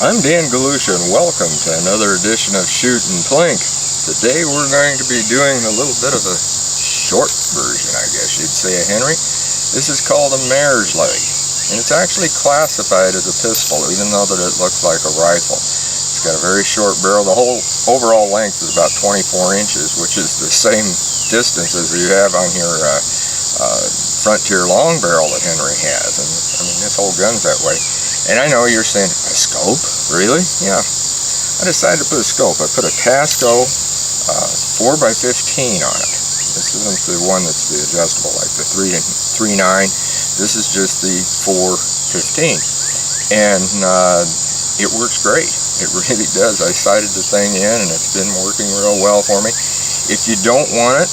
I'm Dan Galusha and welcome to another edition of Shoot and Plink. Today we're going to be doing a little bit of a short version, I guess you'd say, of Henry. This is called a mare's leg, and it's actually classified as a pistol, even though that it looks like a rifle. It's got a very short barrel. The whole overall length is about 24 inches, which is the same distance as you have on your Frontier long barrel that Henry has. And I mean, this whole gun's that way. And I know you're saying, a scope? Really? Yeah. I decided to put a scope. I put a Tasco 4x15 on it. This isn't the one that's the adjustable, like the 3.9. This is just the 4.15. And it works great. It really does. I sighted the thing in, and it's been working real well for me. If you don't want it,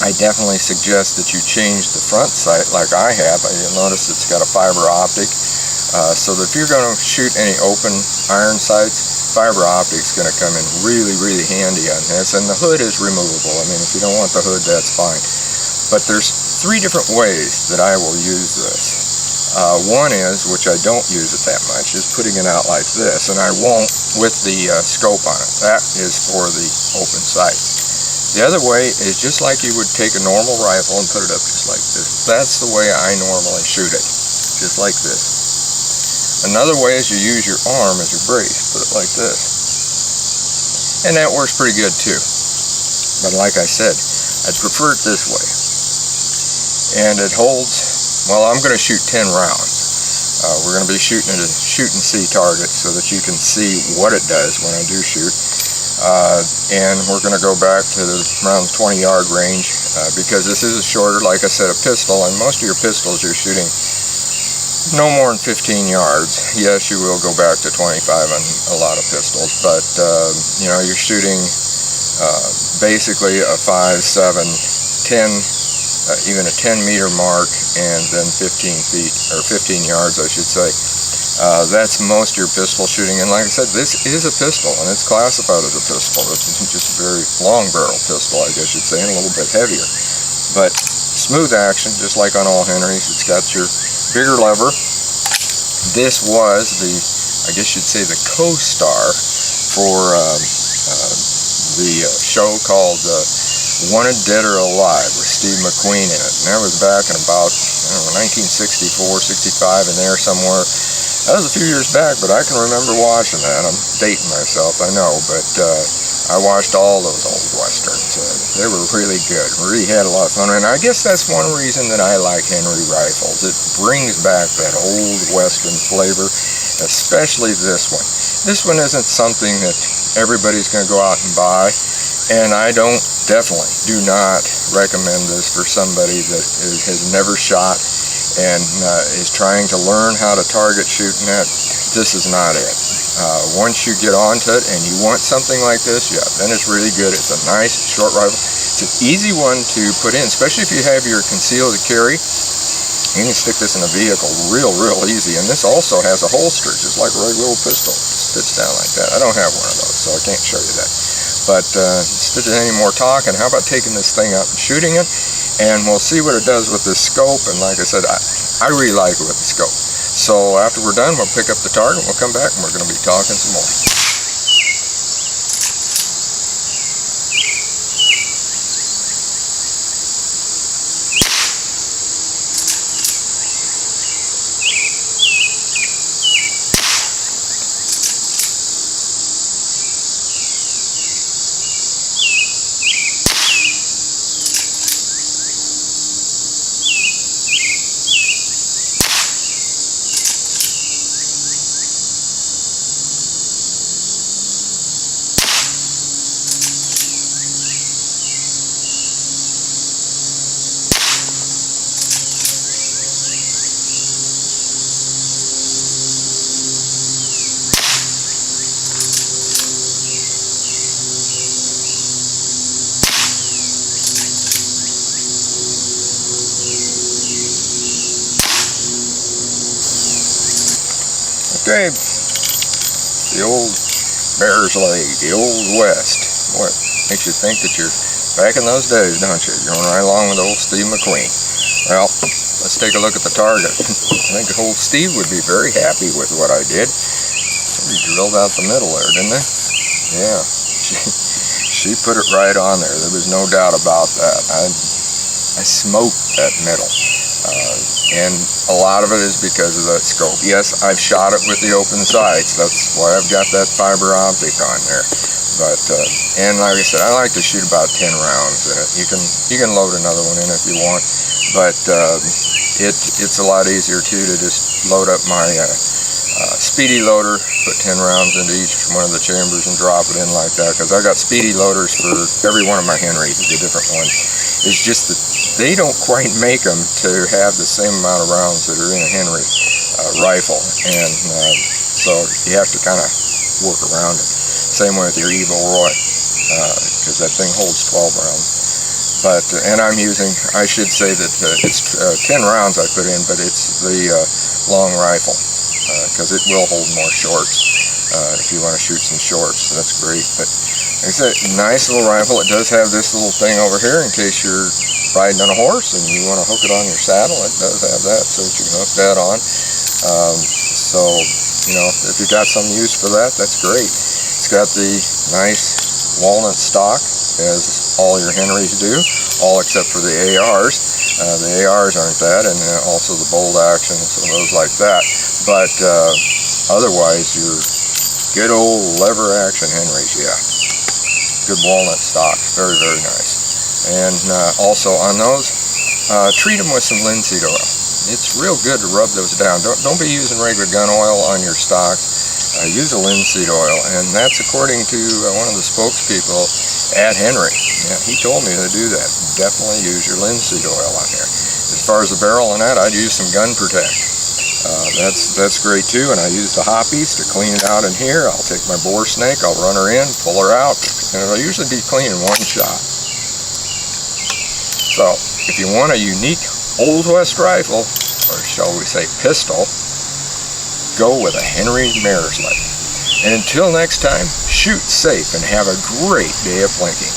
I definitely suggest that you change the front sight like I have. You'll notice it's got a fiber optic. So that if you're going to shoot any open iron sights, fiber optic's going to come in really, really handy on this. And the hood is removable. I mean, if you don't want the hood, that's fine. But there's three different ways that I will use this. One is, which I don't use it that much, is putting it out like this. And I won't with the scope on it. That is for the open sights. The other way is just like you would take a normal rifle and put it up just like this. That's the way I normally shoot it, just like this. Another way is you use your arm as your brace, put it like this. And that works pretty good too. But like I said, I'd prefer it this way. And it holds, well, I'm going to shoot 10 rounds. We're going to be shooting at a shoot and see target so that you can see what it does when I do shoot. And we're going to go back to around the 20-yard range because this is a shorter, like I said, a pistol. And most of your pistols you're shooting no more than 15 yards. Yes, you will go back to 25 on a lot of pistols, but you know, you're shooting basically a 5, 7, 10, even a 10-meter mark, and then 15 feet, or 15 yards, I should say. That's most of your pistol shooting, and like I said, this is a pistol, and it's classified as a pistol. It's just a very long barrel pistol, I guess you'd say, and a little bit heavier. But smooth action, just like on all Henrys. It's got your bigger lever. This was the, I guess you'd say, the co-star for the show called Wanted, Dead or Alive with Steve McQueen in it. And that was back in about, I don't know, 1964, 65, in there somewhere. That was a few years back, but I can remember watching that. I'm dating myself, I know, but I watched all those old westerns. They were really good. Really had a lot of fun. And I guess that's one reason that I like Henry rifles. It brings back that old western flavor, especially this one. This one isn't something that everybody's going to go out and buy, and I definitely do not recommend this for somebody that has never shot and is trying to learn how to target shooting at. This is not it. Once you get onto it and you want something like this, yeah, then it's really good. It's a nice short rifle. It's an easy one to put in, especially if you have your concealed carry. You can stick this in a vehicle real easy. And this also has a holster, just like a regular old pistol. It fits down like that. I don't have one of those, so I can't show you that. But instead of any more talking, how about taking this thing up and shooting it? And we'll see what it does with this scope. And like I said, I really like it with the scope. So after we're done, we'll pick up the target, we'll come back, and we're going to be talking some more. Okay, the old bear's leg, the old west. What makes you think that you're back in those days, don't you? You're going right along with old Steve McQueen. Well, let's take a look at the target. I think old Steve would be very happy with what I did. Somebody drilled out the middle there, didn't they? Yeah, she put it right on there. There was no doubt about that. I smoked that middle. And a lot of it is because of that scope. Yes, I've shot it with the open sights. That's why I've got that fiber optic on there. But and like I said, I like to shoot about 10 rounds in it. You can load another one in if you want, but it's a lot easier too to just load up my speedy loader, put 10 rounds into each one of the chambers and drop it in like that, because I got speedy loaders for every one of my Henrys, the different ones. It's just that they don't quite make them to have the same amount of rounds that are in a Henry rifle, and so you have to kind of work around it. Same way with your Evo Roy, because that thing holds 12 rounds. But and I'm using, I should say that it's 10 rounds I put in, but it's the long rifle, because it will hold more shorts if you want to shoot some shorts. So that's great. But like I said, nice little rifle. It does have this little thing over here in case you're riding on a horse and you want to hook it on your saddle. It does have that, so that you can hook that on. So you know, if you got some use for that, that's great. It's got the nice walnut stock, as all your Henrys do, all except for the ARs. The ARs aren't that, and also the bolt action and some of those like that. But otherwise, your good old lever action Henrys, yeah. Good walnut stock, very, very nice. And also on those, treat them with some linseed oil. It's real good to rub those down. Don't be using regular gun oil on your stocks. Use a linseed oil, and that's according to one of the spokespeople at Henry. Yeah, he told me to do that. Definitely use your linseed oil on there. As far as the barrel and that, I'd use some Gun Protect. That's great too, and I use the hoppies to clean it out in here. I'll take my bore snake, I'll run her in, pull her out, and it'll usually be clean in one shot. So, if you want a unique Old West rifle, or shall we say pistol, go with a Henry Mare. And until next time, shoot safe and have a great day of plinking.